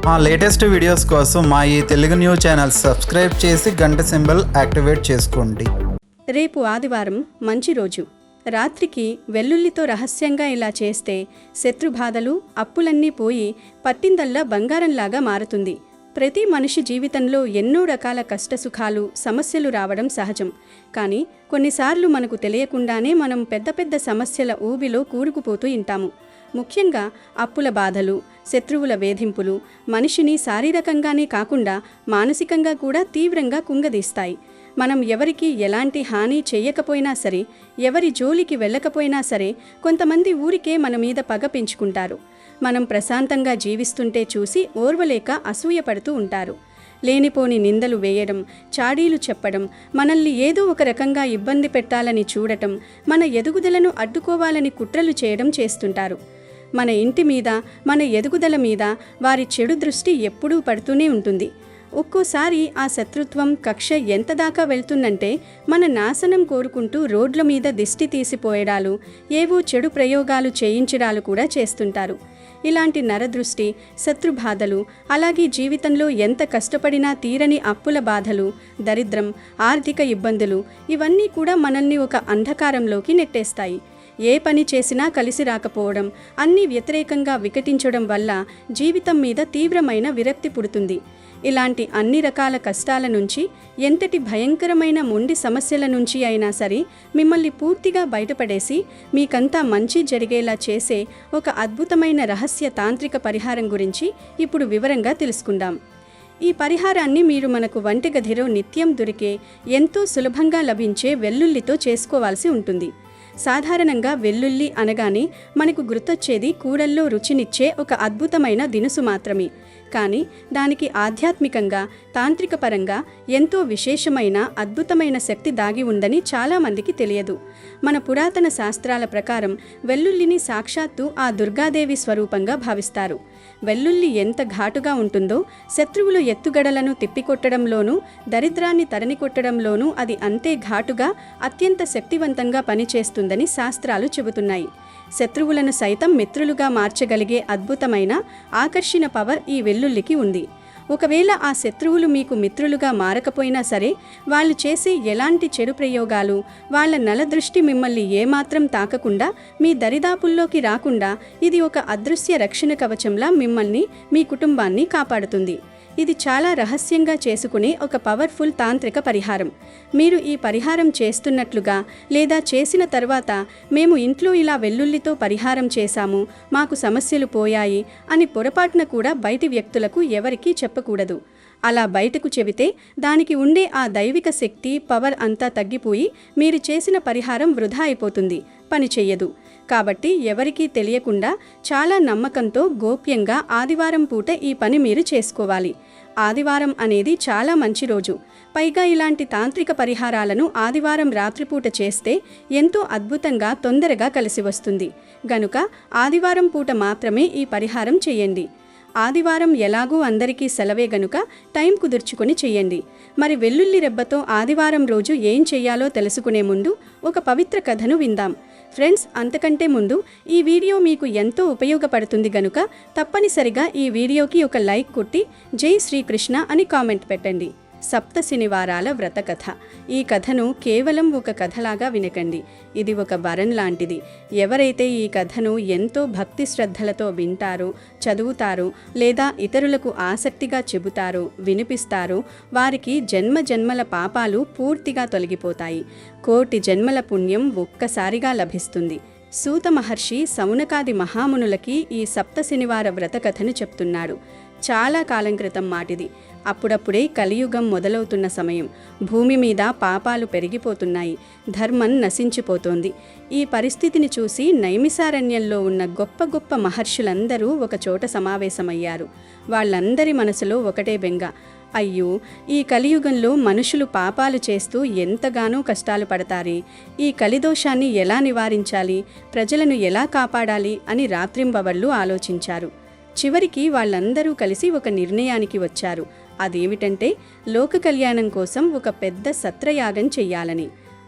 మా latest videos కోసం మా ఈ తెలుగు న్యూస్ ఛానల్ సబ్స్క్రైబ్ చేసి గంట సింబల్ యాక్టివేట్ చేసుకోండి. రేపు ఆదివారం మంచి రోజు. రాత్రికి వెల్లుల్లితో రహస్యంగా ఇలా చేస్తే శత్రుబాధలు అప్పులన్నీ పోయి పట్టిందల్లా బంగారంలాగా మారుతుంది. ప్రతి మనిషి జీవితంలో ఎన్నో రకాల కష్టసుఖాలు సమస్యలు రావడం సహజం. కానీ కొన్నిసార్లు మనకు తెలియకుండానే మనం పెద్ద పెద్ద సమస్యల ఊబిలో కూరుకుపోతూ ఉంటాము. ముఖ్యంగా అప్పుల బాధలు, శత్రువుల వేధింపులు మనిషిని శారీరకంగానే కాకుండా మానసికంగా కూడా తీవ్రంగా కుంగదీస్తాయి. మనం ఎవరికి ఎలాంటి హాని చేయకపోయినా సరే, ఎవరి జోలికి వెళ్ళకపోయినా సరే, కొంతమంది ఊరికే మన మీద పగ పెంచుకుంటారు. మనం ప్రశాంతంగా జీవిస్తుంటే చూసి ఓర్వలేక అసూయపడుతూ ఉంటారు. లేనిపోని నిందలు వేయడం, చాడీలు చెప్పడం, మనల్ని ఏదో ఒక రకంగా ఇబ్బంది పెట్టాలని చూడటం, మన ఎదుగుదలను అడ్డుకోవాలని కుట్రలు చేయడం చేస్తుంటారు. మన ఇంటి మీద, మన ఎదుగుదల మీద వారి చెడు దృష్టి ఎప్పుడూ పడుతూనే ఉంటుంది. ఒక్కోసారి ఆ శత్రుత్వం, కక్ష ఎంతదాకా వెళ్తుందంటే మన నాశనం కోరుకుంటూ రోడ్ల మీద దిష్టి తీసిపోయడాలు, ఏవో చెడు ప్రయోగాలు చేయించడాలు కూడా చేస్తుంటారు. ఇలాంటి నరదృష్టి, శత్రుబాధలు, అలాగే జీవితంలో ఎంత కష్టపడినా తీరని అప్పుల బాధలు, దరిద్రం, ఆర్థిక ఇబ్బందులు ఇవన్నీ కూడా మనల్ని ఒక అంధకారంలోకి నెట్టేస్తాయి. ఏ పని చేసినా కలిసి రాకపోవడం, అన్నీ వ్యతిరేకంగా వికటించడం వల్ల జీవితం మీద తీవ్రమైన విరక్తి పుడుతుంది. ఇలాంటి అన్ని రకాల కష్టాల నుంచి, ఎంతటి భయంకరమైన మొండి సమస్యల నుంచి అయినా సరే మిమ్మల్ని పూర్తిగా బయటపడేసి మీకంతా మంచి జరిగేలా చేసే ఒక అద్భుతమైన రహస్య తాంత్రిక పరిహారం గురించి ఇప్పుడు వివరంగా తెలుసుకుందాం. ఈ పరిహారాన్ని మీరు మనకు వంటగదిలో నిత్యం దొరికే, ఎంతో సులభంగా లభించే వెల్లుల్లితో చేసుకోవాల్సి ఉంటుంది. సాధారణంగా వెల్లుల్లి అనగానే మనకు గుర్తొచ్చేది కూరల్లో రుచినిచ్చే ఒక అద్భుతమైన దినుసు మాత్రమే. కానీ దానికి ఆధ్యాత్మికంగా, తాంత్రిక పరంగా ఎంతో విశేషమైన అద్భుతమైన శక్తి దాగి ఉందని చాలామందికి తెలియదు. మన పురాతన శాస్త్రాల ప్రకారం వెల్లుల్లిని సాక్షాత్తు ఆ దుర్గాదేవి స్వరూపంగా భావిస్తారు. వెల్లుల్లి ఎంత ఘాటుగా ఉంటుందో, శత్రువుల ఎత్తుగడలను తిప్పికొట్టడంలోనూ, దరిద్రాన్ని తరిమికొట్టడంలోనూ అది అంతే ఘాటుగా, అత్యంత శక్తివంతంగా పనిచేస్తుందని శాస్త్రాలు చెబుతున్నాయి. శత్రువులను సైతం మిత్రులుగా మార్చగలిగే అద్భుతమైన ఆకర్షణ పవర్ ఈ వెల్లుల్లికి ఉంది. ఒకవేళ ఆ శత్రువులు మీకు మిత్రులుగా మారకపోయినా సరే, వాళ్ళు చేసే ఎలాంటి చెడు ప్రయోగాలు, వాళ్ళ నలదృష్టి మిమ్మల్ని ఏమాత్రం తాకకుండా, మీ దరిదాపుల్లోకి రాకుండా ఇది ఒక అదృశ్య రక్షణ కవచంలా మిమ్మల్ని, మీ కుటుంబాన్ని కాపాడుతుంది. ఇది చాలా రహస్యంగా చేసుకునే ఒక పవర్ఫుల్ తాంత్రిక పరిహారం. మీరు ఈ పరిహారం చేస్తున్నట్లుగా లేదా చేసిన తర్వాత, మేము ఇంట్లో ఇలా వెల్లుల్లితో పరిహారం చేశాము, మాకు సమస్యలు పోయాయి అని పొరపాటున కూడా బయటి వ్యక్తులకు ఎవరికీ చెప్పకూడదు. అలా బయటకు చెబితే దానికి ఉండే ఆ దైవిక శక్తి, పవర్ అంతా తగ్గిపోయి మీరు చేసిన పరిహారం వృధా అయిపోతుంది, పని చెయ్యదు. కాబట్టి ఎవరికీ తెలియకుండా చాలా నమ్మకంతో గోప్యంగా ఆదివారం పూట ఈ పని మీరు చేసుకోవాలి. ఆదివారం అనేది చాలా మంచి రోజు. పైగా ఇలాంటి తాంత్రిక పరిహారాలను ఆదివారం రాత్రిపూట చేస్తే ఎంతో అద్భుతంగా, తొందరగా కలిసి వస్తుంది. గనుక ఆదివారం పూట మాత్రమే ఈ పరిహారం చేయండి. ఆదివారం ఎలాగూ అందరికీ సెలవే గనుక టైం కుదుర్చుకొని చెయ్యండి. మరి వెల్లుల్లి రెబ్బతో ఆదివారం రోజు ఏం చెయ్యాలో తెలుసుకునే ముందు ఒక పవిత్ర కథను విందాం. ఫ్రెండ్స్, అంతకంటే ముందు ఈ వీడియో మీకు ఎంతో ఉపయోగపడుతుంది గనుక తప్పనిసరిగా ఈ వీడియోకి ఒక లైక్ కొట్టి జై శ్రీకృష్ణ అని కామెంట్ పెట్టండి. సప్త శనివారాల వ్రత కథ. ఈ కథను కేవలం ఒక కథలాగా వినకండి. ఇది ఒక వరం లాంటిది. ఎవరైతే ఈ కథను ఎంతో భక్తి శ్రద్ధలతో వింటారో, చదువుతారో, లేదా ఇతరులకు ఆసక్తిగా చెబుతారో, వినిపిస్తారో వారికి జన్మ జన్మల పాపాలు పూర్తిగా తొలగిపోతాయి. కోటి జన్మల పుణ్యం ఒక్కసారిగా లభిస్తుంది. సూత మహర్షి సౌనకాది మహామునులకి ఈ సప్త శనివార వ్రత కథను చెప్తున్నాడు. చాలా కాలం క్రితం మాటిది. అప్పుడప్పుడే కలియుగం మొదలవుతున్న సమయం. భూమి మీద పాపాలు పెరిగిపోతున్నాయి, ధర్మం నశించిపోతోంది. ఈ పరిస్థితిని చూసి నైమిసారణ్యంలో ఉన్న గొప్ప గొప్ప మహర్షులందరూ ఒకచోట సమావేశమయ్యారు. వాళ్ళందరి మనసులో ఒకటే బెంగ. అయ్యో, ఈ కలియుగంలో మనుషులు పాపాలు చేస్తూ ఎంతగానో కష్టాలు పడతారే, ఈ కలిదోషాన్ని ఎలా నివారించాలి, ప్రజలను ఎలా కాపాడాలి అని రాత్రింబవళ్ళు ఆలోచించారు. చివరికి వాళ్ళందరూ కలిసి ఒక నిర్ణయానికి వచ్చారు. అదేమిటంటే లోక కళ్యాణం కోసం ఒక పెద్ద సత్రయాగం చెయ్యాలని.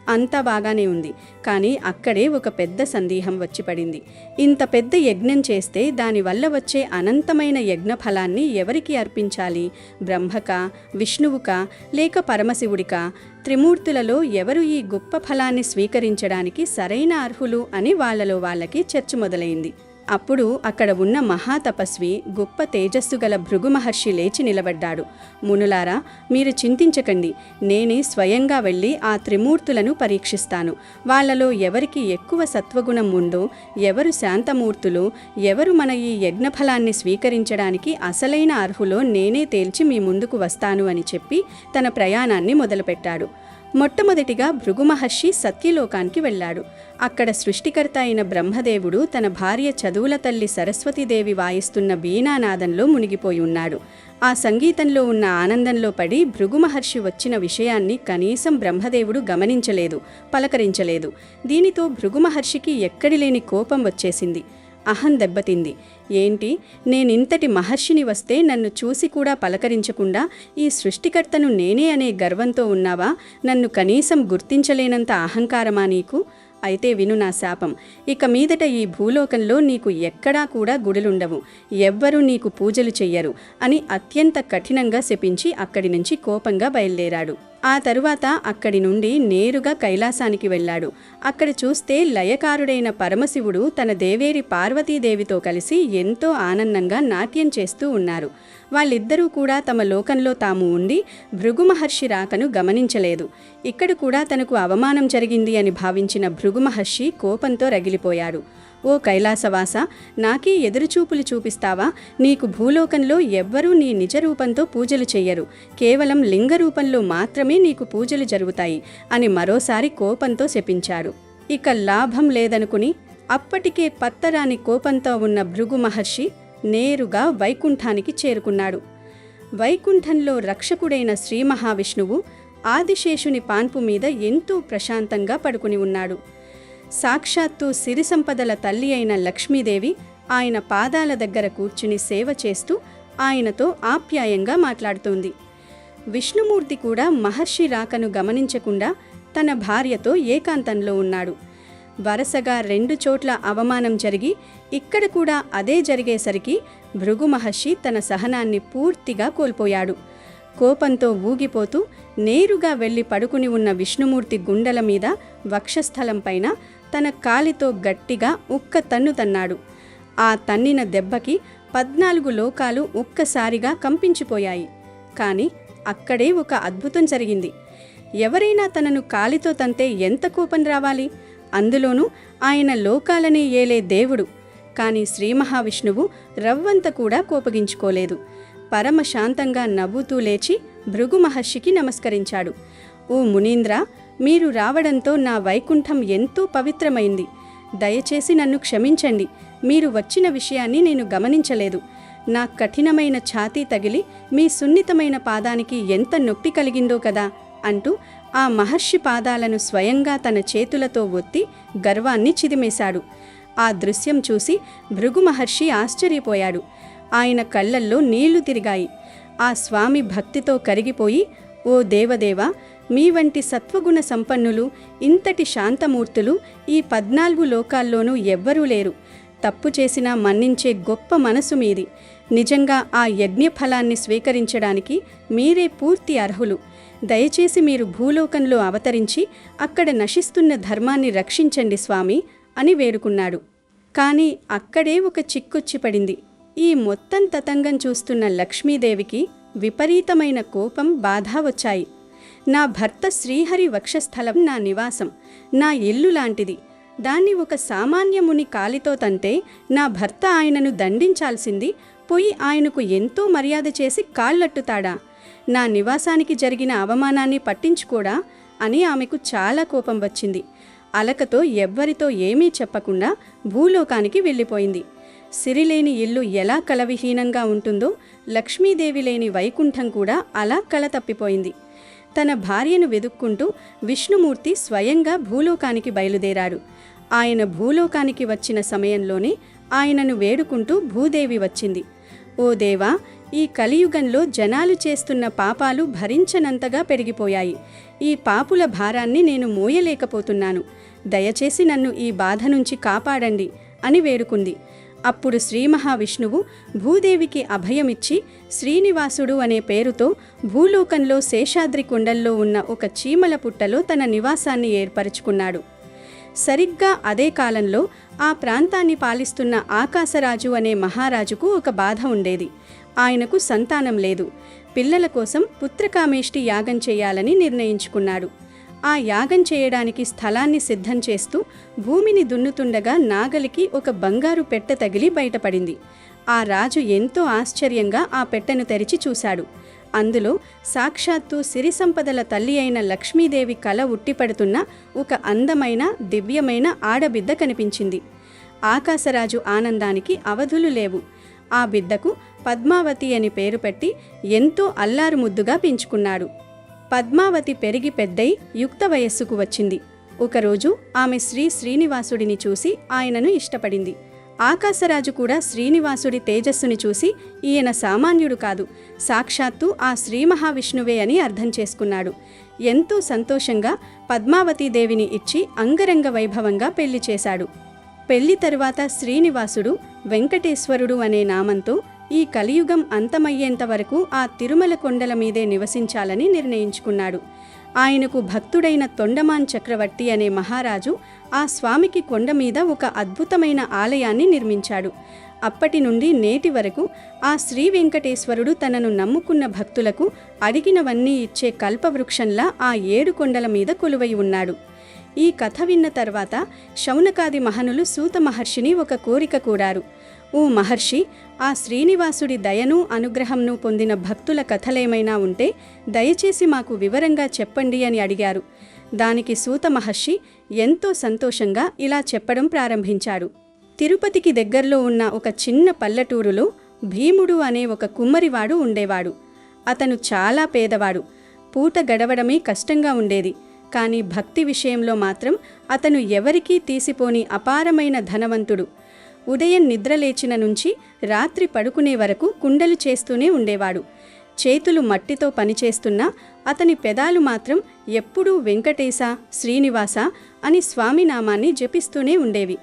అంతా బాగానే ఉంది. కానీ అక్కడే ఒక పెద్ద సందేహం వచ్చి పడింది. ఇంత పెద్ద యజ్ఞం చేస్తే దానివల్ల వచ్చే అనంతమైన యజ్ఞ ఫలాన్ని ఎవరికి అర్పించాలి? బ్రహ్మకా, విష్ణువుకా, లేక పరమశివుడికా? త్రిమూర్తులలో ఎవరు ఈ గొప్ప ఫలాన్ని స్వీకరించడానికి సరైన అర్హులు అని వాళ్ళలో వాళ్ళకి చర్చ మొదలైంది. అప్పుడు అక్కడ ఉన్న మహాతపస్వి, గొప్ప తేజస్సు గల భృగు మహర్షి లేచి నిలబడ్డాడు. మునులారా, మీరు చింతించకండి. నేనే స్వయంగా వెళ్ళి ఆ త్రిమూర్తులను పరీక్షిస్తాను. వాళ్లలో ఎవరికి ఎక్కువ సత్వగుణం ఉందో, ఎవరు శాంతమూర్తులో, ఎవరు మన ఈ యజ్ఞఫలాన్ని స్వీకరించడానికి అసలైన అర్హులో నేనే తేల్చి మీ ముందుకు వస్తాను అని చెప్పి తన ప్రయాణాన్ని మొదలుపెట్టాడు. మొట్టమొదటిగా భృగు మహర్షి సత్యలోకానికి వెళ్ళాడు. అక్కడ సృష్టికర్త అయిన బ్రహ్మదేవుడు తన భార్య చదువుల తల్లి సరస్వతీదేవి వాయిస్తున్న వీణానాదంలో మునిగిపోయి ఉన్నాడు. ఆ సంగీతంలో ఉన్న ఆనందంలో పడి భృగు మహర్షి వచ్చిన విషయాన్ని కనీసం బ్రహ్మదేవుడు గమనించలేదు, పలకరించలేదు. దీనితో భృగు మహర్షికి ఎక్కడి లేని కోపం వచ్చేసింది. అహం దెబ్బతింది. ఏంటి, నేనింతటి మహర్షిని వస్తే నన్ను చూసి కూడా పలకరించకుండా ఈ సృష్టికర్తను నేనే అనే గర్వంతో ఉన్నావా? నన్ను కనీసం గుర్తించలేనంత అహంకారమా నీకు? అయితే విను నా శాపం. ఇక మీదట ఈ భూలోకంలో నీకు ఎక్కడా కూడా గుడులుండవు, ఎవ్వరూ నీకు పూజలు చెయ్యరు అని అత్యంత కఠినంగా శపించి అక్కడి నుంచి కోపంగా బయలుదేరాడు. ఆ తరువాత అక్కడి నుండి నేరుగా కైలాసానికి వెళ్ళాడు. అక్కడ చూస్తే లయకారుడైన పరమశివుడు తన దేవేరి పార్వతీదేవితో కలిసి ఎంతో ఆనందంగా నాట్యం చేస్తూ ఉన్నారు. వాళ్ళిద్దరూ కూడా తమ లోకంలో తాము ఉండి భృగు మహర్షి రాకను గమనించలేదు. ఇక్కడ కూడా తనకు అవమానం జరిగింది అని భావించిన భృగు మహర్షి కోపంతో రగిలిపోయాడు. ఓ కైలాసవాస, నాకీ ఎదురుచూపులు చూపిస్తావా? నీకు భూలోకంలో ఎవ్వరూ నీ నిజ రూపంతో పూజలు చెయ్యరు, కేవలం లింగ రూపంలో మాత్రమే నీకు పూజలు జరుగుతాయి అని మరోసారి కోపంతో శపించాడు. ఇక లాభం లేదనుకుని అప్పటికే పత్తరాని కోపంతో ఉన్న భృగు మహర్షి నేరుగా వైకుంఠానికి చేరుకున్నాడు. వైకుంఠంలో రక్షకుడైన శ్రీ మహావిష్ణువు ఆదిశేషుని పాన్పు మీద ఎంతో ప్రశాంతంగా పడుకుని ఉన్నాడు. సాక్షాత్తు సిరి సంపదల తల్లి అయిన లక్ష్మీదేవి ఆయన పాదాల దగ్గర కూర్చుని సేవ చేస్తూ ఆయనతో ఆప్యాయంగా మాట్లాడుతోంది. విష్ణుమూర్తి కూడా మహర్షి రాకను గమనించకుండా తన భార్యతో ఏకాంతంలో ఉన్నాడు. వరుసగా 2 చోట్ల అవమానం జరిగి ఇక్కడ కూడా అదే జరిగేసరికి భృగు మహర్షి తన సహనాన్ని పూర్తిగా కోల్పోయాడు. కోపంతో ఊగిపోతూ నేరుగా వెళ్ళి పడుకుని ఉన్న విష్ణుమూర్తి గుండెల మీద, వక్షస్థలం పైన తన కాలితో గట్టిగా ఒక్క తన్ను తన్నాడు. ఆ తన్నిన దెబ్బకి 14 లోకాలు ఒక్కసారిగా కంపించిపోయాయి. కానీ అక్కడే ఒక అద్భుతం జరిగింది. ఎవరైనా తనను కాలితో తంతే ఎంత కోపం రావాలి? అందులోనూ ఆయన లోకాలనే ఏలే దేవుడు. కానీ శ్రీ మహావిష్ణువు రవ్వంత కూడా కోపగించుకోలేదు. పరమశాంతంగా నవ్వుతూ లేచి భృగు మహర్షికి నమస్కరించాడు. ఓ మునీంద్ర, మీరు రావడంతో నా వైకుంఠం ఎంతో పవిత్రమైంది. దయచేసి నన్ను క్షమించండి. మీరు వచ్చిన విషయాన్ని నేను గమనించలేదు. నా కఠినమైన ఛాతీ తగిలి మీ సున్నితమైన పాదానికి ఎంత నొప్పి కలిగిందో కదా అంటూ ఆ మహర్షి పాదాలను స్వయంగా తన చేతులతో ఒత్తి గర్వాన్ని చిదిమేశాడు. ఆ దృశ్యం చూసి భృగు మహర్షి ఆశ్చర్యపోయాడు. ఆయన కళ్ళల్లో నీళ్లు తిరిగాయి. ఆ స్వామి భక్తితో కరిగిపోయి, ఓ దేవదేవా, మీ వంటి సత్వగుణ సంపన్నులు, ఇంతటి శాంతమూర్తులు ఈ 14 లోకాల్లోనూ ఎవ్వరూ లేరు. తప్పు చేసినా మన్నించే గొప్ప మనసు మీది. నిజంగా ఆ యజ్ఞ ఫలాన్ని స్వీకరించడానికి మీరే పూర్తి అర్హులు. దయచేసి మీరు భూలోకంలో అవతరించి అక్కడ నశిస్తున్న ధర్మాన్ని రక్షించండి స్వామి అని వేడుకున్నాడు. కానీ అక్కడే ఒక చిక్కొచ్చి పడింది. ఈ మొత్తం తతంగం చూస్తున్న లక్ష్మీదేవికి విపరీతమైన కోపం, బాధ వచ్చాయి. నా భర్త శ్రీహరి వక్షస్థలం నా నివాసం, నా ఇల్లు లాంటిది. దాన్ని ఒక సామాన్య ముని కాలితో తంతే నా భర్త ఆయనను దండించాల్సింది పోయి ఆయనకు ఎంతో మర్యాద చేసి కాళ్ళట్టుతాడా? నా నివాసానికి జరిగిన అవమానాన్ని పట్టించుకోడా అని ఆమెకు చాలా కోపం వచ్చింది. అలకతో ఎవ్వరితో ఏమీ చెప్పకుండా భూలోకానికి వెళ్ళిపోయింది. సిరిలేని ఇల్లు ఎలా కలవిహీనంగా ఉంటుందో లక్ష్మీదేవి లేని వైకుంఠం కూడా అలా కళ తప్పిపోయింది. తన భార్యను వెదుక్కుంటూ విష్ణుమూర్తి స్వయంగా భూలోకానికి బయలుదేరాడు. ఆయన భూలోకానికి వచ్చిన సమయంలోనే ఆయనను వేడుకుంటూ భూదేవి వచ్చింది. ఓ దేవా, ఈ కలియుగంలో జనాలు చేస్తున్న పాపాలు భరించనంతగా పెరిగిపోయాయి. ఈ పాపుల భారాన్ని నేను మోయలేకపోతున్నాను. దయచేసి నన్ను ఈ బాధ నుంచి కాపాడండి అని వేడుకుంది. అప్పుడు శ్రీ మహావిష్ణువు భూదేవికి అభయమిచ్చి శ్రీనివాసుడు అనే పేరుతో భూలోకంలో శేషాద్రి కొండల్లో ఉన్న ఒక చీమల పుట్టలో తన నివాసాన్ని ఏర్పరచుకున్నాడు. సరిగ్గా అదే కాలంలో ఆ ప్రాంతాన్ని పాలిస్తున్న ఆకాశరాజు అనే మహారాజుకు ఒక బాధ ఉండేది. ఆయనకు సంతానం లేదు. పిల్లల కోసం పుత్రకామేష్టి యాగం చేయాలని నిర్ణయించుకున్నాడు. ఆ యాగం చేయడానికి స్థలాన్ని సిద్ధం చేస్తూ భూమిని దున్నుతుండగా నాగలికి ఒక బంగారు పెట్టె తగిలి బయటపడింది. ఆ రాజు ఎంతో ఆశ్చర్యంగా ఆ పెట్టెను తెరిచి చూశాడు. అందులో సాక్షాత్తు సిరి సంపదల తల్లి అయిన లక్ష్మీదేవి కల ఉట్టిపడుతున్న ఒక అందమైన దివ్యమైన ఆడబిడ్డ కనిపించింది. ఆకాశరాజు ఆనందానికి అవధులు లేవు. ఆ బిడ్డకు పద్మావతి అని పేరు పెట్టి ఎంతో అల్లారు ముద్దుగా పెంచుకున్నాడు. పద్మావతి పెరిగి పెద్దై యుక్త వయస్సుకు వచ్చింది. ఒకరోజు ఆమె శ్రీనివాసుడిని చూసి ఆయనను ఇష్టపడింది. ఆకాశరాజు కూడా శ్రీనివాసుడి తేజస్సుని చూసి ఈయన సామాన్యుడు కాదు, సాక్షాత్తు ఆ శ్రీ మహావిష్ణువే అని అర్థం చేసుకున్నాడు. ఎంతో సంతోషంగా పద్మావతీదేవిని ఇచ్చి అంగరంగ వైభవంగా పెళ్లి చేశాడు. పెళ్లి తరువాత శ్రీనివాసుడు వెంకటేశ్వరుడు అనే నామంతో ఈ కలియుగం అంతమయ్యేంత వరకు ఆ తిరుమల కొండల మీదే నివసించాలని నిర్ణయించుకున్నాడు. ఆయనకు భక్తుడైన తొండమాన్ చక్రవర్తి అనే మహారాజు ఆ స్వామికి కొండ మీద ఒక అద్భుతమైన ఆలయాన్ని నిర్మించాడు. అప్పటి నుండి నేటి వరకు ఆ శ్రీ వెంకటేశ్వరుడు తనను నమ్ముకున్న భక్తులకు అడిగినవన్నీ ఇచ్చే కల్పవృక్షంలా ఆ 7 కొండల మీద కొలువై ఉన్నాడు. ఈ కథ విన్న తర్వాత శౌనకాది మహనులు సూత మహర్షిని ఒక కోరిక కోరారు. ఓ మహర్షి, ఆ శ్రీనివాసుడి దయను అనుగ్రహంను పొందిన భక్తుల కథలేమైనా ఉంటే దయచేసి మాకు వివరంగా చెప్పండి అని అడిగారు. దానికి సూత మహర్షి ఎంతో సంతోషంగా ఇలా చెప్పడం ప్రారంభించాడు. తిరుపతికి దగ్గరలో ఉన్న ఒక చిన్న పల్లెటూరులో భీముడు అనే ఒక కుమ్మరివాడు ఉండేవాడు. అతను చాలా పేదవాడు. పూట గడవడమే కష్టంగా ఉండేది. కానీ భక్తి విషయంలో మాత్రం అతను ఎవరికీ తీసిపోని అపారమైన ధనవంతుడు. ఉదయం నిద్రలేచిన నుంచి రాత్రి పడుకునే వరకు కుండలు చేస్తూనే ఉండేవాడు. చేతులు మట్టితో పనిచేస్తున్నా అతని పెదాలు మాత్రం ఎప్పుడూ వెంకటేశ, శ్రీనివాస అని స్వామి నామాన్ని జపిస్తూనే ఉండేవి.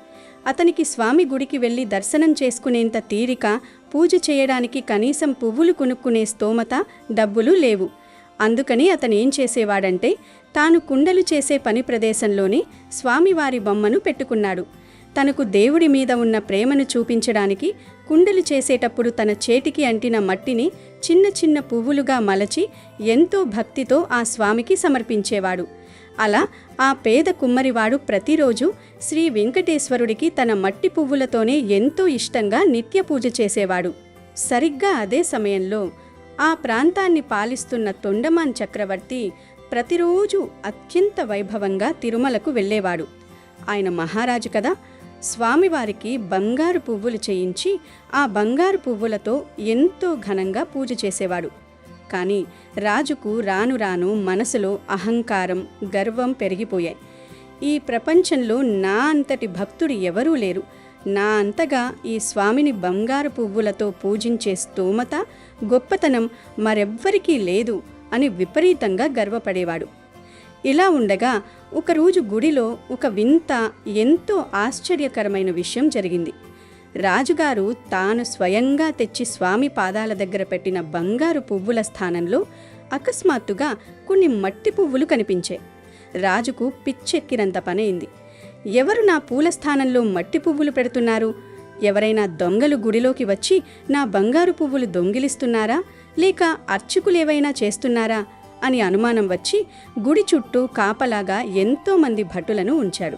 అతనికి స్వామి గుడికి వెళ్ళి దర్శనం చేసుకునేంత తీరిక, పూజ చేయడానికి కనీసం పువ్వులు కొనుక్కునే స్తోమత, డబ్బులు లేవు. అందుకని అతనేం చేసేవాడంటే తాను కుండలు చేసే పని ప్రదేశంలోనే స్వామివారి బొమ్మను పెట్టుకున్నాడు. తనకు దేవుడి మీద ఉన్న ప్రేమను చూపించడానికి కుండలు చేసేటప్పుడు తన చేతికి అంటిన మట్టిని చిన్న చిన్న పువ్వులుగా మలచి ఎంతో భక్తితో ఆ స్వామికి సమర్పించేవాడు. అలా ఆ పేద కుమ్మరివాడు ప్రతిరోజు శ్రీ వెంకటేశ్వరుడికి తన మట్టి పువ్వులతోనే ఎంతో ఇష్టంగా నిత్య పూజ చేసేవాడు. సరిగ్గా అదే సమయంలో ఆ ప్రాంతాన్ని పాలిస్తున్న తొండమాన్ చక్రవర్తి ప్రతిరోజు అత్యంత వైభవంగా తిరుమలకు వెళ్ళేవాడు. ఆయన మహారాజు కదా. స్వామివారికి బంగారు పువ్వులు చేయించి ఆ బంగారు పువ్వులతో ఎంతో ఘనంగా పూజ చేసేవాడు. కానీ రాజుకు రాను రాను మనసులో అహంకారం, గర్వం పెరిగిపోయాయి. ఈ ప్రపంచంలో నా అంతటి భక్తుడు ఎవరూ లేరు, నా అంతగా ఈ స్వామిని బంగారు పువ్వులతో పూజించే స్తోమత, గొప్పతనం మరెవ్వరికీ లేదు అని విపరీతంగా గర్వపడేవాడు. ఇలా ఉండగా ఒకరోజు గుడిలో ఒక వింత, ఎంతో ఆశ్చర్యకరమైన విషయం జరిగింది. రాజుగారు తాను స్వయంగా తెచ్చి స్వామి పాదాల దగ్గర పెట్టిన బంగారు పువ్వుల స్థానంలో అకస్మాత్తుగా కొన్ని మట్టి పువ్వులు కనిపించాయి. రాజుకు పిచ్చెక్కినంత పనైంది. ఎవరు నా పూల స్థానంలో మట్టి పువ్వులు పెడుతున్నారు? ఎవరైనా దొంగలు గుడిలోకి వచ్చి నా బంగారు పువ్వులు దొంగిలిస్తున్నారా, లేక అర్చకులేవైనా చేస్తున్నారా అని అనుమానం వచ్చి గుడి చుట్టూ కాపలాగా ఎంతోమంది భటులను ఉంచాడు.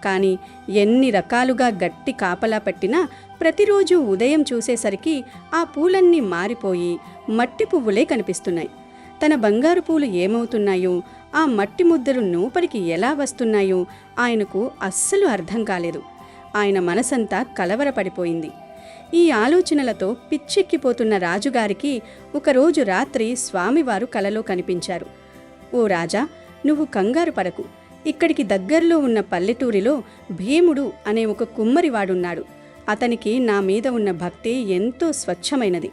కానీ ఎన్ని రకాలుగా గట్టి కాపలా పెట్టినా ప్రతిరోజు ఉదయం చూసేసరికి ఆ పూలన్నీ మారిపోయి మట్టి పువ్వులే కనిపిస్తున్నాయి. తన బంగారు పూలు ఏమవుతున్నాయో, ఆ మట్టి ముద్దలు నూపరికి ఎలా వస్తున్నాయో ఆయనకు అస్సలు అర్థం కాలేదు. ఆయన మనసంతా కలవరపడిపోయింది. ఈ ఆలోచనలతో పిచ్చెక్కిపోతున్న రాజుగారికి ఒకరోజు రాత్రి స్వామివారు కలలో కనిపించారు. ఓ రాజా, నువ్వు కంగారు పడకు. ఇక్కడికి దగ్గరలో ఉన్న పల్లెటూరిలో భీముడు అనే ఒక కుమ్మరివాడున్నాడు. అతనికి నా మీద ఉన్న భక్తి ఎంతో స్వచ్ఛమైనది.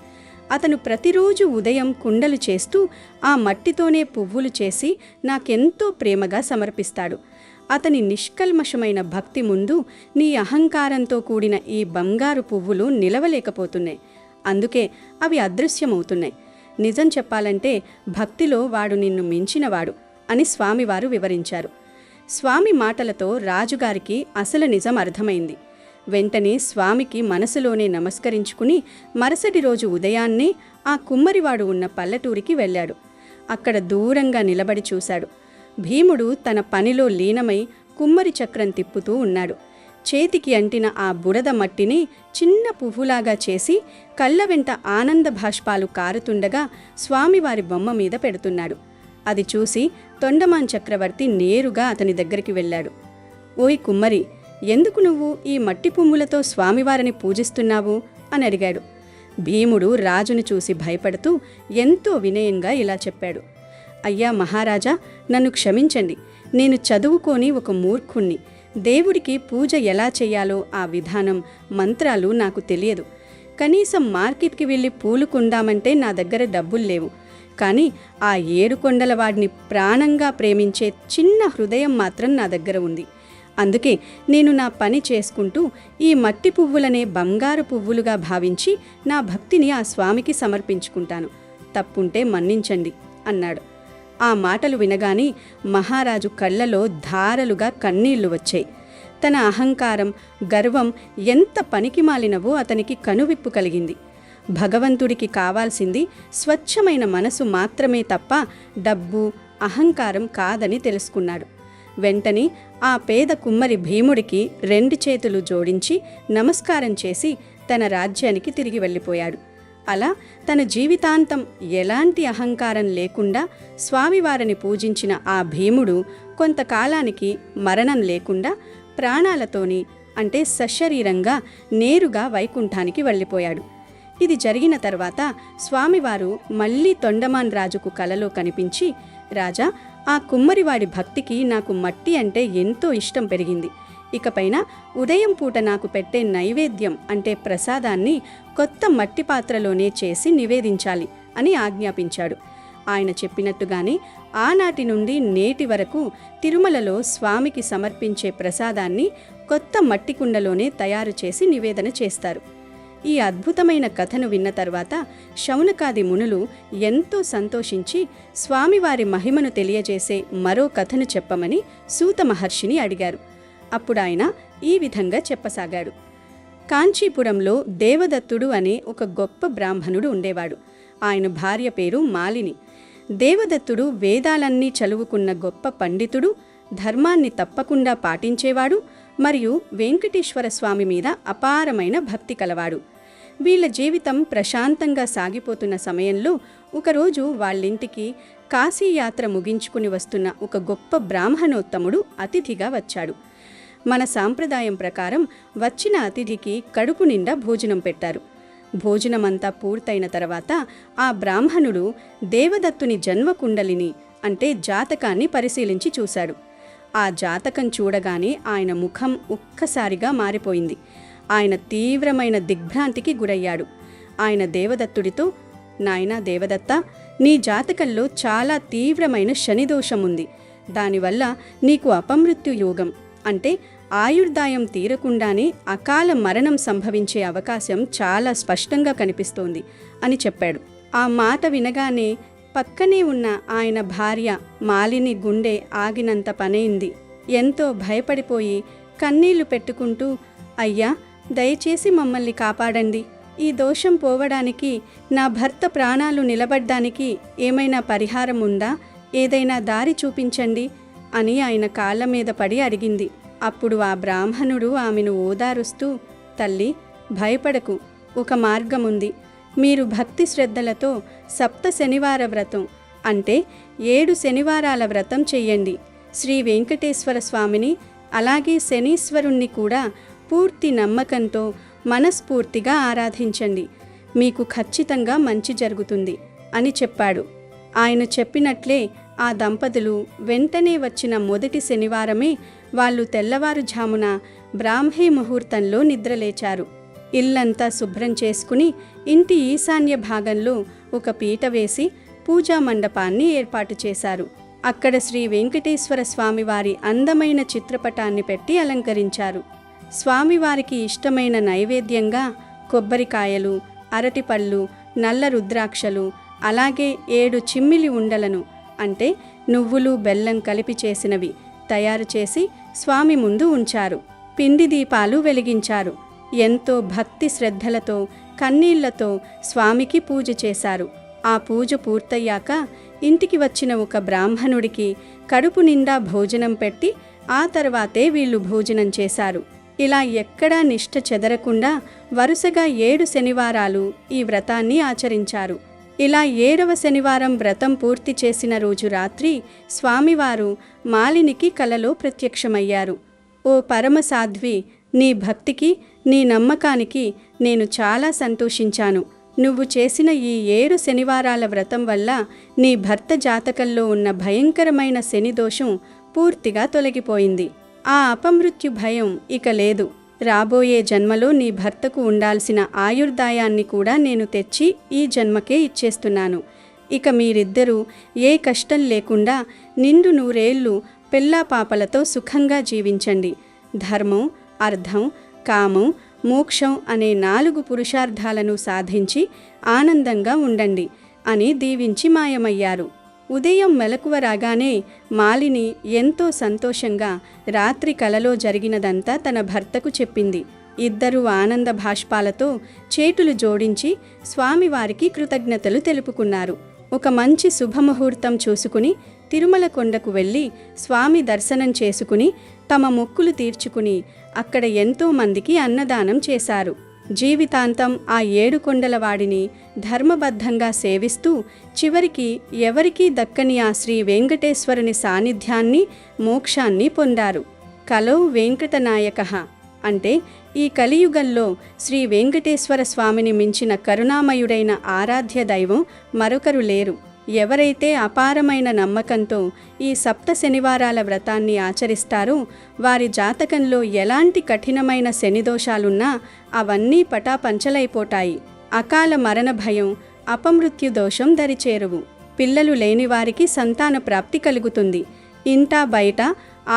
అతను ప్రతిరోజు ఉదయం కుండలు చేస్తూ ఆ మట్టితోనే పువ్వులు చేసి నాకెంతో ప్రేమగా సమర్పిస్తాడు. అతని నిష్కల్మషమైన భక్తి ముందు నీ అహంకారంతో కూడిన ఈ బంగారు పువ్వులు నిలవలేకపోతున్నాయి. అందుకే అవి అదృశ్యమవుతున్నాయి. నిజం చెప్పాలంటే భక్తిలో వాడు నిన్ను మించినవాడు అని స్వామివారు వివరించారు. స్వామి మాటలతో రాజుగారికి అసలు నిజం అర్థమైంది. వెంటనే స్వామికి మనసులోనే నమస్కరించుకుని మరుసటి రోజు ఉదయాన్నే ఆ కుమ్మరివాడు ఉన్న పల్లెటూరికి వెళ్ళాడు. అక్కడ దూరంగా నిలబడి చూశాడు. భీముడు తన పనిలో లీనమై కుమ్మరి చక్రం తిప్పుతూ ఉన్నాడు. చేతికి అంటిన ఆ బురద మట్టిని చిన్న పువ్వులాగా చేసి కళ్ళ వెంట ఆనంద భాష్పాలు కారుతుండగా స్వామివారి బొమ్మ మీద పెడుతున్నాడు. అది చూసి తొండమాన్ చక్రవర్తి నేరుగా అతని దగ్గరికి వెళ్ళాడు. ఓయ్ కుమ్మరి, ఎందుకు నువ్వు ఈ మట్టి పువ్వులతో స్వామివారిని పూజిస్తున్నావు అని అడిగాడు. భీముడు రాజును చూసి భయపడుతూ ఎంతో వినయంగా ఇలా చెప్పాడు. అయ్యా మహారాజా, నన్ను క్షమించండి. నేను చదువుకోని ఒక మూర్ఖుణ్ణి. దేవుడికి పూజ ఎలా చెయ్యాలో ఆ విధానం, మంత్రాలు నాకు తెలియదు. కనీసం మార్కెట్కి వెళ్ళి పూలు కొందామంటే నా దగ్గర డబ్బులు లేవు. కానీ ఆ 7 కొండల వాడిని ప్రాణంగా ప్రేమించే చిన్న హృదయం మాత్రం నా దగ్గర ఉంది. అందుకే నేను నా పని చేసుకుంటూ ఈ మట్టి పువ్వులనే బంగారు పువ్వులుగా భావించి నా భక్తిని ఆ స్వామికి సమర్పించుకుంటాను. తప్పుంటే మన్నించండి అన్నాడు. ఆ మాటలు వినగానే మహారాజు కళ్ళలో ధారలుగా కన్నీళ్లు వచ్చాయి. తన అహంకారం, గర్వం ఎంత పనికిమాలినవో అతనికి కనువిప్పు కలిగింది. భగవంతుడికి కావాల్సింది స్వచ్ఛమైన మనసు మాత్రమే తప్ప డబ్బు, అహంకారం కాదని తెలుసుకున్నాడు. వెంటనే ఆ పేద కుమ్మరి భీముడికి 2 చేతులు జోడించి నమస్కారం చేసి తన రాజ్యానికి తిరిగి వెళ్ళిపోయాడు. అలా తన జీవితాంతం ఎలాంటి అహంకారం లేకుండా స్వామివారిని పూజించిన ఆ భీముడు కొంతకాలానికి మరణం లేకుండా ప్రాణాలతోని, అంటే సశరీరంగా నేరుగా వైకుంఠానికి వెళ్ళిపోయాడు. ఇది జరిగిన తర్వాత స్వామివారు మళ్ళీ తొండమాన్ రాజుకు కలలో కనిపించి, రాజా, ఆ కుమ్మరివాడి భక్తికి నాకు మట్టి అంటే ఎంతో ఇష్టం పెరిగింది. ఇకపైన ఉదయం పూట నాకు పెట్టే నైవేద్యం అంటే ప్రసాదాన్ని కొత్త మట్టి పాత్రలోనే చేసి నివేదించాలి అని ఆజ్ఞాపించాడు. ఆయన చెప్పినట్టుగానే ఆనాటి నుండి నేటి వరకు తిరుమలలో స్వామికి సమర్పించే ప్రసాదాన్ని కొత్త మట్టి కుండలోనే తయారు చేసి నివేదన చేస్తారు. ఈ అద్భుతమైన కథను విన్న తర్వాత శౌనకాది మునులు ఎంతో సంతోషించి స్వామివారి మహిమను తెలియజేసే మరో కథను చెప్పమని సూత మహర్షిని అడిగారు. అప్పుడాయన ఈ విధంగా చెప్పసాగాడు. కాంచీపురంలో దేవదత్తుడు అనే ఒక గొప్ప బ్రాహ్మణుడు ఉండేవాడు. ఆయన భార్య పేరు మాలిని. దేవదత్తుడు వేదాలన్నీ చదువుకున్న గొప్ప పండితుడు, ధర్మాన్ని తప్పకుండా పాటించేవాడు మరియు వెంకటేశ్వర స్వామి మీద అపారమైన భక్తి కలవాడు. వీళ్ళ జీవితం ప్రశాంతంగా సాగిపోతున్న సమయంలో ఒకరోజు వాళ్ళింటికి కాశీయాత్ర ముగించుకుని వస్తున్న ఒక గొప్ప బ్రాహ్మణోత్తముడు అతిథిగా వచ్చాడు. మన సాంప్రదాయం ప్రకారం వచ్చిన అతిథికి కడుపు నిండా భోజనం పెట్టారు. భోజనమంతా పూర్తయిన తర్వాత ఆ బ్రాహ్మణుడు దేవదత్తుని జన్మకుండలిని అంటే జాతకాన్ని పరిశీలించి చూశాడు. ఆ జాతకం చూడగానే ఆయన ముఖం ఒక్కసారిగా మారిపోయింది. ఆయన తీవ్రమైన దిగ్భ్రాంతికి గురయ్యాడు. ఆయన దేవదత్తుడితో, నాయనా దేవదత్త, నీ జాతకంలో చాలా తీవ్రమైన శనిదోషం ఉంది. దానివల్ల నీకు అపమృత్యు యోగం అంటే ఆయుర్దాయం తీరకుండానే అకాల మరణం సంభవించే అవకాశం చాలా స్పష్టంగా కనిపిస్తోంది అని చెప్పాడు. ఆ మాట వినగానే పక్కనే ఉన్న ఆయన భార్య మాలిని గుండె ఆగినంత పనైంది. ఎంతో భయపడిపోయి కన్నీళ్లు పెట్టుకుంటూ, అయ్యా, దయచేసి మమ్మల్ని కాపాడండి. ఈ దోషం పోవడానికి, నా భర్త ప్రాణాలు నిలబడ్డానికి ఏమైనా పరిహారం ఉందా? ఏదైనా దారి చూపించండి అని ఆయన కాళ్ళ మీద పడి అడిగింది. అప్పుడు ఆ బ్రాహ్మణుడు ఆమెను ఓదారుస్తూ, తల్లి, భయపడకు, ఒక మార్గముంది. మీరు భక్తి శ్రద్ధలతో 7 శనివార వ్రతం అంటే 7 శనివారాల వ్రతం చెయ్యండి. శ్రీ వెంకటేశ్వర స్వామిని అలాగే శనీశ్వరుణ్ణి కూడా పూర్తి నమ్మకంతో మనస్ఫూర్తిగా ఆరాధించండి. మీకు ఖచ్చితంగా మంచి జరుగుతుంది అని చెప్పాడు. ఆయన చెప్పినట్లే ఆ దంపతులు వెంటనే వచ్చిన మొదటి శనివారమే వాళ్ళు తెల్లవారుజామున బ్రాహ్మీ ముహూర్తంలో నిద్రలేచారు. ఇల్లంతా శుభ్రం చేసుకుని ఇంటి ఈశాన్య భాగంలో ఒక పీట వేసి పూజా మండపాన్ని ఏర్పాటు చేశారు. అక్కడ శ్రీ వెంకటేశ్వర స్వామివారి అందమైన చిత్రపటాన్ని పెట్టి అలంకరించారు. స్వామివారికి ఇష్టమైన నైవేద్యంగా కొబ్బరికాయలు, అరటిపళ్ళు, నల్ల రుద్రాక్షలు, అలాగే 7 చిమ్మిలి ఉండలను అంటే నువ్వులు బెల్లం కలిపి చేసినవి తయారు చేసి స్వామి ముందు ఉంచారు. పిండి దీపాలు వెలిగించారు. ఎంతో భక్తి శ్రద్ధలతో కన్నీళ్లతో స్వామికి పూజ చేశారు. ఆ పూజ పూర్తయ్యాక ఇంటికి వచ్చిన ఒక బ్రాహ్మణుడికి కడుపు నిండా భోజనం పెట్టి ఆ తర్వాతే వీళ్ళు భోజనం చేశారు. ఇలా ఎక్కడా నిష్ఠ చెదరకుండా వరుసగా 7 శనివారాలు ఈ వ్రతాన్ని ఆచరించారు. ఇలా 7వ శనివారం వ్రతం పూర్తి చేసిన రోజు రాత్రి స్వామివారు మాలినికి కలలో ప్రత్యక్షమయ్యారు. ఓ పరమసాధ్వి, నీ భక్తికి, నీ నమ్మకానికి నేను చాలా సంతోషించాను. నువ్వు చేసిన ఈ 7 శనివారాల వ్రతం వల్ల నీ భర్త జాతకంలో ఉన్న భయంకరమైన శని దోషం పూర్తిగా తొలగిపోయింది. ఆ అపమృత్యు భయం ఇక లేదు. రాబోయే జన్మలో నీ భర్తకు ఉండాల్సిన ఆయుర్దాయాన్ని కూడా నేను తెచ్చి ఈ జన్మకే ఇచ్చేస్తున్నాను. ఇక మీరిద్దరూ ఏ కష్టం లేకుండా నిండు 100 ఏళ్ళు పెళ్ళాపాపలతో సుఖంగా జీవించండి. ధర్మం, అర్థం, కామం, మోక్షం అనే 4 పురుషార్థాలను సాధించి ఆనందంగా ఉండండి అని దీవించి మాయమయ్యారు. ఉదయం మెలకువ రాగానే మాలిని ఎంతో సంతోషంగా రాత్రి కలలో జరిగినదంతా తన భర్తకు చెప్పింది. ఇద్దరూ ఆనంద భాష్పాలతో చేతులు జోడించి స్వామివారికి కృతజ్ఞతలు తెలుపుకున్నారు. ఒక మంచి శుభముహూర్తం చూసుకుని తిరుమల కొండకు వెళ్ళి స్వామి దర్శనం చేసుకుని తమ మొక్కులు తీర్చుకుని అక్కడ ఎంతో మందికి అన్నదానం చేశారు. జీవితాంతం ఆ 7 కొండల వాడిని ధర్మబద్ధంగా సేవిస్తూ చివరికి ఎవరికీ దక్కని ఆ శ్రీ వెంకటేశ్వరుని సాన్నిధ్యాన్ని, మోక్షాన్ని పొందారు. కలో వెంకటనాయకః అంటే ఈ కలియుగంలో శ్రీ వెంకటేశ్వర స్వామిని మించిన కరుణామయుడైన ఆరాధ్య దైవం మరొకరు లేరు. ఎవరైతే అపారమైన నమ్మకంతో ఈ 7 శనివారాల వ్రతాన్ని ఆచరిస్తారో వారి జాతకంలో ఎలాంటి కఠినమైన శనిదోషాలున్నా అవన్నీ పటాపంచలైపోతాయి. అకాల మరణ భయం, అపమృత్యు దోషం దరిచేరువు. పిల్లలు లేని వారికి సంతాన ప్రాప్తి కలుగుతుంది. ఇంటా బయట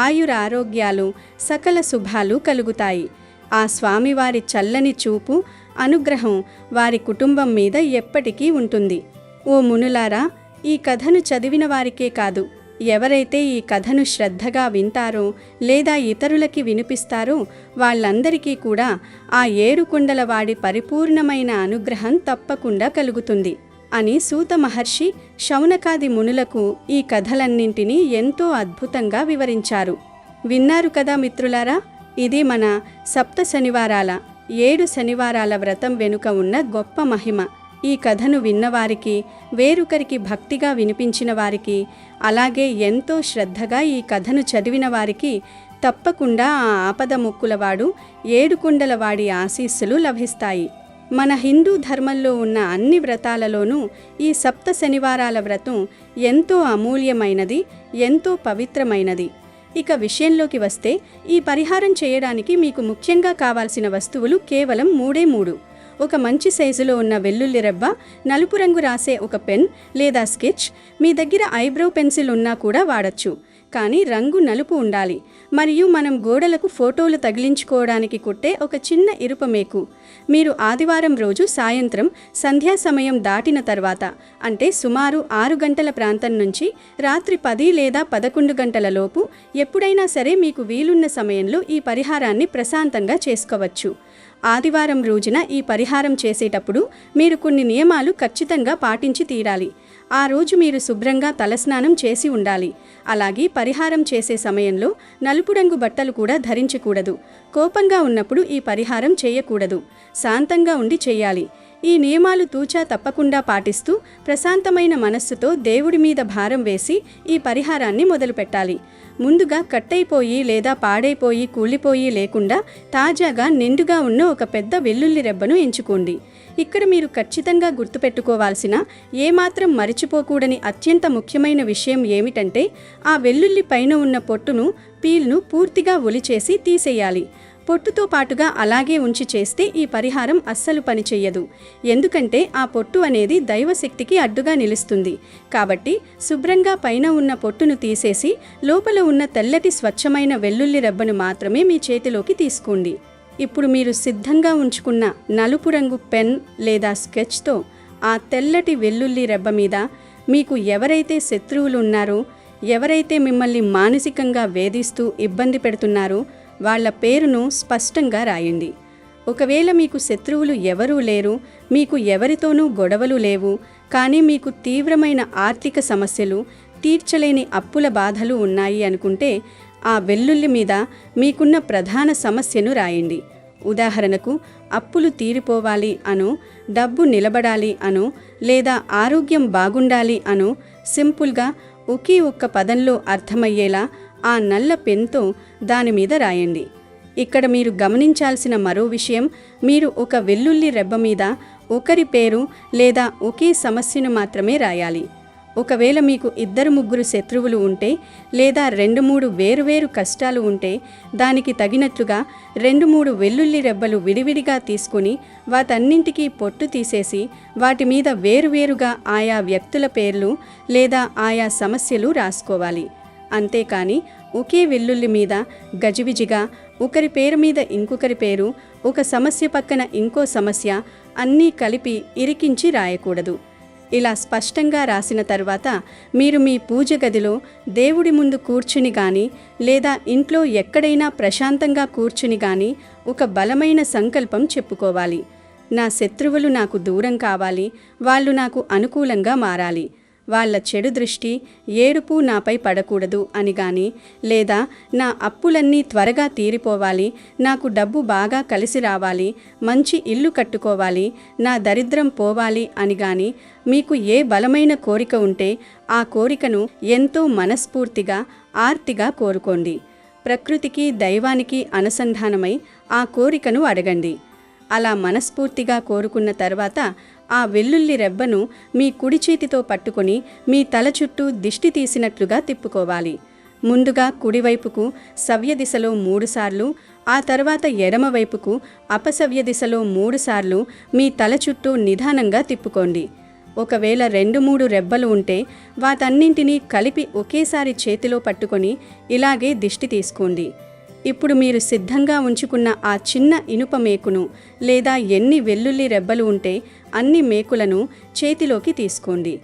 ఆయురారోగ్యాలు, సకల శుభాలు కలుగుతాయి. ఆ స్వామివారి చల్లని చూపు, అనుగ్రహం వారి కుటుంబం మీద ఎప్పటికీ ఉంటుంది. ఓ మునులారా, ఈ కథను చదివిన వారికే కాదు, ఎవరైతే ఈ కథను శ్రద్ధగా వింటారో లేదా ఇతరులకి వినిపిస్తారో వాళ్ళందరికీ కూడా ఆ 7 కొండల వాడి పరిపూర్ణమైన అనుగ్రహం తప్పకుండా కలుగుతుంది అని సూత మహర్షి శౌనకాది మునులకు ఈ కథలన్నింటినీ ఎంతో అద్భుతంగా వివరించారు. విన్నారు కదా మిత్రులారా, ఇది మన 7 శనివారాల 7 శనివారాల వ్రతం వెనుక ఉన్న గొప్ప మహిమ. ఈ కథను విన్నవారికి, వేరొకరికి భక్తిగా వినిపించిన వారికి, అలాగే ఎంతో శ్రద్ధగా ఈ కథను చదివిన వారికి తప్పకుండా ఆ ఆపద ముక్కులవాడు 7 కొండల వాడి ఆశీస్సులు లభిస్తాయి. మన హిందూ ధర్మంలో ఉన్న అన్ని వ్రతాలలోనూ ఈ 7 శనివారాల వ్రతం ఎంతో అమూల్యమైనది, ఎంతో పవిత్రమైనది. ఇక విషయంలోకి వస్తే ఈ పరిహారం చేయడానికి మీకు ముఖ్యంగా కావాల్సిన వస్తువులు కేవలం 3. ఒక మంచి సైజులో ఉన్న వెల్లుల్లి రెబ్బ, నలుపు రంగు రాసే ఒక పెన్ లేదా స్కెచ్, మీ దగ్గర ఐబ్రో పెన్సిల్ ఉన్నా కూడా వాడచ్చు. కానీ రంగు నలుపు ఉండాలి. మరియు మనం గోడలకు ఫోటోలు తగిలించుకోవడానికి కుట్టే ఒక చిన్న ఇనుప మేకు. మీరు ఆదివారం రోజు సాయంత్రం సంధ్యా సమయం దాటిన తర్వాత, అంటే సుమారు 6 గంటల ప్రాంతం నుంచి రాత్రి 10 లేదా 11 గంటల లోపు ఎప్పుడైనా సరే మీకు వీలున్న సమయంలో ఈ పరిహారాన్ని ప్రశాంతంగా చేసుకోవచ్చు. ఆదివారం రోజున ఈ పరిహారం చేసేటప్పుడు మీరు కొన్ని నియమాలు ఖచ్చితంగా పాటించి తీరాలి. ఆ రోజు మీరు శుభ్రంగా తలస్నానం చేసి ఉండాలి. అలాగే పరిహారం చేసే సమయంలో నలుపు రంగు బట్టలు కూడా ధరించకూడదు. కోపంగా ఉన్నప్పుడు ఈ పరిహారం చేయకూడదు. శాంతంగా ఉండి చేయాలి. ఈ నియమాలు తూచా తప్పకుండా పాటిస్తూ ప్రశాంతమైన మనస్సుతో దేవుడి మీద భారం వేసి ఈ పరిహారాన్ని మొదలుపెట్టాలి. ముందుగా కట్టయిపోయి లేదా పాడైపోయి కూలిపోయి లేకుండా తాజాగా నిండుగా ఉన్న ఒక పెద్ద వెల్లుల్లి రెబ్బను ఎంచుకోండి. ఇక్కడ మీరు ఖచ్చితంగా గుర్తుపెట్టుకోవాల్సిన, ఏమాత్రం మరిచిపోకూడని అత్యంత ముఖ్యమైన విషయం ఏమిటంటే ఆ వెల్లుల్లి పైన ఉన్న పొట్టును, పీల్ను పూర్తిగా ఒలిచేసి తీసేయాలి. పొట్టుతో పాటుగా అలాగే ఉంచి చేస్తే ఈ పరిహారం అస్సలు పనిచెయ్యదు. ఎందుకంటే ఆ పొట్టు అనేది దైవశక్తికి అడ్డుగా నిలుస్తుంది. కాబట్టి శుభ్రంగా పైన ఉన్న పొట్టును తీసేసి లోపల ఉన్న తెల్లటి స్వచ్ఛమైన వెల్లుల్లి రెబ్బను మాత్రమే మీ చేతిలోకి తీసుకోండి. ఇప్పుడు మీరు సిద్ధంగా ఉంచుకున్న నలుపు రంగు పెన్ లేదా స్కెచ్తో ఆ తెల్లటి వెల్లుల్లి రెబ్బ మీద మీకు ఎవరైతే శత్రువులు ఉన్నారో, ఎవరైతే మిమ్మల్ని మానసికంగా వేధిస్తూ ఇబ్బంది పెడుతున్నారో వాళ్ళ పేరును స్పష్టంగా రాయండి. ఒకవేళ మీకు శత్రువులు ఎవరూ లేరు, మీకు ఎవరితోనూ గొడవలు లేవు, కానీ మీకు తీవ్రమైన ఆర్థిక సమస్యలు, తీర్చలేని అప్పుల బాధలు ఉన్నాయి అనుకుంటే ఆ వెల్లుల్లి మీద మీకున్న ప్రధాన సమస్యను రాయండి. ఉదాహరణకు అప్పులు తీరిపోవాలి అనో, డబ్బు నిలబడాలి అనో, లేదా ఆరోగ్యం బాగుండాలి అనో సింపుల్గా ఒకే ఒక్క పదంలో అర్థమయ్యేలా ఆ నల్ల పెన్తో దాని మీద రాయండి. ఇక్కడ మీరు గమనించాల్సిన మరో విషయం, మీరు ఒక వెల్లుల్లి రెబ్బ మీద ఒకరి పేరు లేదా ఒకే సమస్యను మాత్రమే రాయాలి. ఒకవేళ మీకు 2-3 శత్రువులు ఉంటే లేదా 2-3 వేరువేరు కష్టాలు ఉంటే దానికి తగినట్లుగా 2-3 వెల్లుల్లి రెబ్బలు విడివిడిగా తీసుకుని వాటన్నింటికీ పొట్టు తీసేసి వాటి మీద వేరువేరుగా ఆయా వ్యక్తుల పేర్లు లేదా ఆయా సమస్యలు రాసుకోవాలి. అంతేకాని ఒకే వెల్లుల్లి మీద గజిబిజిగా ఒకరి పేరు మీద ఇంకొకరి పేరు, ఒక సమస్య పక్కన ఇంకో సమస్య అన్నీ కలిపి ఇరికించి రాయకూడదు. ఇలా స్పష్టంగా రాసిన తర్వాత మీరు మీ పూజ గదిలో దేవుడి ముందు కూర్చుని కానీ లేదా ఇంట్లో ఎక్కడైనా ప్రశాంతంగా కూర్చుని కానీ ఒక బలమైన సంకల్పం చెప్పుకోవాలి. నా శత్రువులు నాకు దూరం కావాలి, వాళ్ళు నాకు అనుకూలంగా మారాలి, వాళ్ళ చెడు దృష్టి, ఏడుపు నాపై పడకూడదు అని గాని, లేదా నా అప్పులన్నీ త్వరగా తీరిపోవాలి, నాకు డబ్బు బాగా కలిసి రావాలి, మంచి ఇల్లు కట్టుకోవాలి, నా దరిద్రం పోవాలి అని గాని మీకు ఏ బలమైన కోరిక ఉంటే ఆ కోరికను ఎంతో మనస్ఫూర్తిగా, ఆర్తిగా కోరుకోండి. ప్రకృతికి, దైవానికి అనుసంధానమై ఆ కోరికను అడగండి. అలా మనస్ఫూర్తిగా కోరుకున్న తర్వాత ఆ వెల్లుల్లి రెబ్బను మీ కుడి చేతితో పట్టుకొని మీ తల చుట్టూ దిష్టి తీసినట్లుగా తిప్పుకోవాలి. ముందుగా కుడివైపుకు సవ్య దిశలో 3 సార్లు, ఆ తర్వాత ఎడమవైపుకు అపసవ్య దిశలో 3 సార్లు మీ తల చుట్టూ నిదానంగా తిప్పుకోండి. ఒకవేళ 2-3 రెబ్బలు ఉంటే వాటన్నింటినీ కలిపి ఒకేసారి చేతిలో పట్టుకొని ఇలాగే దిష్టి తీసుకోండి. ఇప్పుడు మీరు సిద్ధంగా ఉంచుకున్న ఆ చిన్న ఇనుప మేకును లేదా ఎన్ని వెల్లుల్లి రెబ్బలు ఉంటే అన్ని మేకులను చేతిలోకి తీసుకోండి.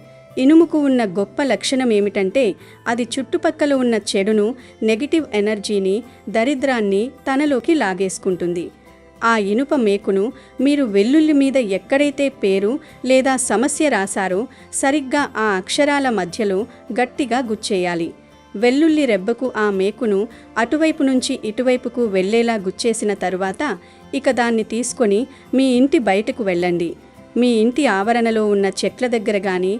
ఇనుముకు ఉన్న గొప్ప లక్షణం ఏమిటంటే అది చుట్టుపక్కల ఉన్న చెడును, నెగిటివ్ ఎనర్జీని, దరిద్రాన్ని తనలోకి లాగేసుకుంటుంది. ఆ ఇనుప మేకును మీరు వెల్లుల్లి మీద ఎక్కడైతే పేరు లేదా సమస్య రాశారో సరిగ్గా ఆ అక్షరాల మధ్యలో గట్టిగా గుచ్చేయాలి. వెల్లుల్లి రెబ్బకు ఆ మేకును అటువైపు నుంచి ఇటువైపుకు వెళ్లేలా గుచ్చేసిన తరువాత ఇక దాన్ని తీసుకొని మీ ఇంటి బయటకు వెళ్ళండి. మీ ఇంటి ఆవరణలో ఉన్న చెట్ల దగ్గర కానీ,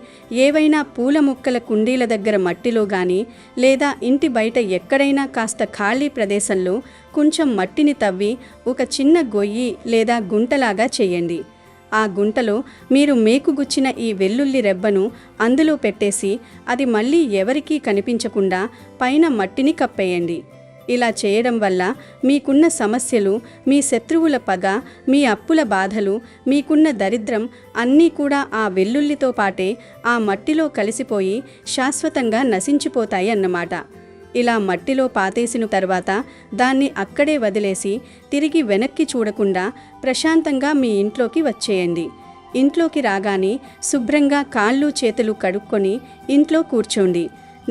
ఏవైనా పూల మొక్కల కుండీల దగ్గర మట్టిలో కానీ, లేదా ఇంటి బయట ఎక్కడైనా కాస్త ఖాళీ ప్రదేశంలో కొంచెం మట్టిని తవ్వి ఒక చిన్న గొయ్యి లేదా గుంటలాగా చేయండి. ఆ గుంటలో మీరు మేకుగుచ్చిన ఈ వెల్లుల్లి రెబ్బను అందులో పెట్టేసి అది మళ్ళీ ఎవరికీ కనిపించకుండా పైన మట్టిని కప్పేయండి. ఇలా చేయడం వల్ల మీకున్న సమస్యలు, మీ శత్రువుల పగ, మీ అప్పుల బాధలు, మీకున్న దరిద్రం అన్నీ కూడా ఆ వెల్లుల్లితో పాటే ఆ మట్టిలో కలిసిపోయి శాశ్వతంగా నశించిపోతాయి అన్నమాట. ఇలా మట్టిలో పాతేసిన తర్వాత దాన్ని అక్కడే వదిలేసి తిరిగి వెనక్కి చూడకుండా ప్రశాంతంగా మీ ఇంట్లోకి వచ్చేయండి. ఇంట్లోకి రాగానే శుభ్రంగా కాళ్ళు చేతులు కడుక్కొని ఇంట్లో కూర్చోండి.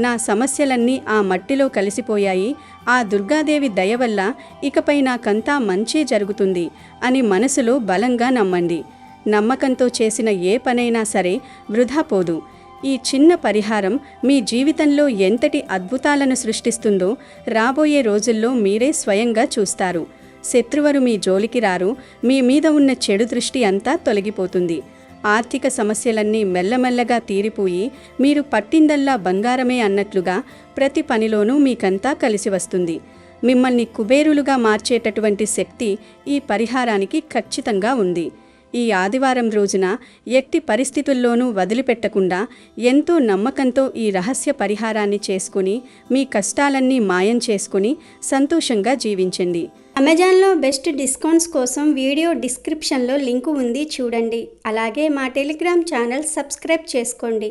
నా సమస్యలన్నీ ఆ మట్టిలో కలిసిపోయాయి, ఆ దుర్గాదేవి దయ వల్ల ఇకపై నాకంతా మంచే జరుగుతుంది అని మనసులో బలంగా నమ్మండి. నమ్మకంతో చేసిన ఏ పనైనా సరే వృధా పోదు. ఈ చిన్న పరిహారం మీ జీవితంలో ఎంతటి అద్భుతాలను సృష్టిస్తుందో రాబోయే రోజుల్లో మీరే స్వయంగా చూస్తారు. శత్రువులు మీ జోలికి రారు, మీ మీద ఉన్న చెడు దృష్టి అంతా తొలగిపోతుంది. ఆర్థిక సమస్యలన్నీ మెల్లమెల్లగా తీరిపోయి మీరు పట్టిందల్లా బంగారమే అన్నట్లుగా ప్రతి పనిలోనూ మీకంతా కలిసి వస్తుంది. మిమ్మల్ని కుబేరులుగా మార్చేటటువంటి శక్తి ఈ పరిహారానికి ఖచ్చితంగా ఉంది. ఈ ఆదివారం రోజున ఎట్టి పరిస్థితుల్లోనూ వదిలిపెట్టకుండా ఎంతో నమ్మకంతో ఈ రహస్య పరిహారాన్ని చేసుకుని మీ కష్టాలన్నీ మాయం చేసుకుని సంతోషంగా జీవించండి. అమెజాన్లో బెస్ట్ డిస్కౌంట్స్ కోసం వీడియో డిస్క్రిప్షన్లో లింకు ఉంది చూడండి. అలాగే మా టెలిగ్రామ్ ఛానల్ సబ్స్క్రైబ్ చేసుకోండి.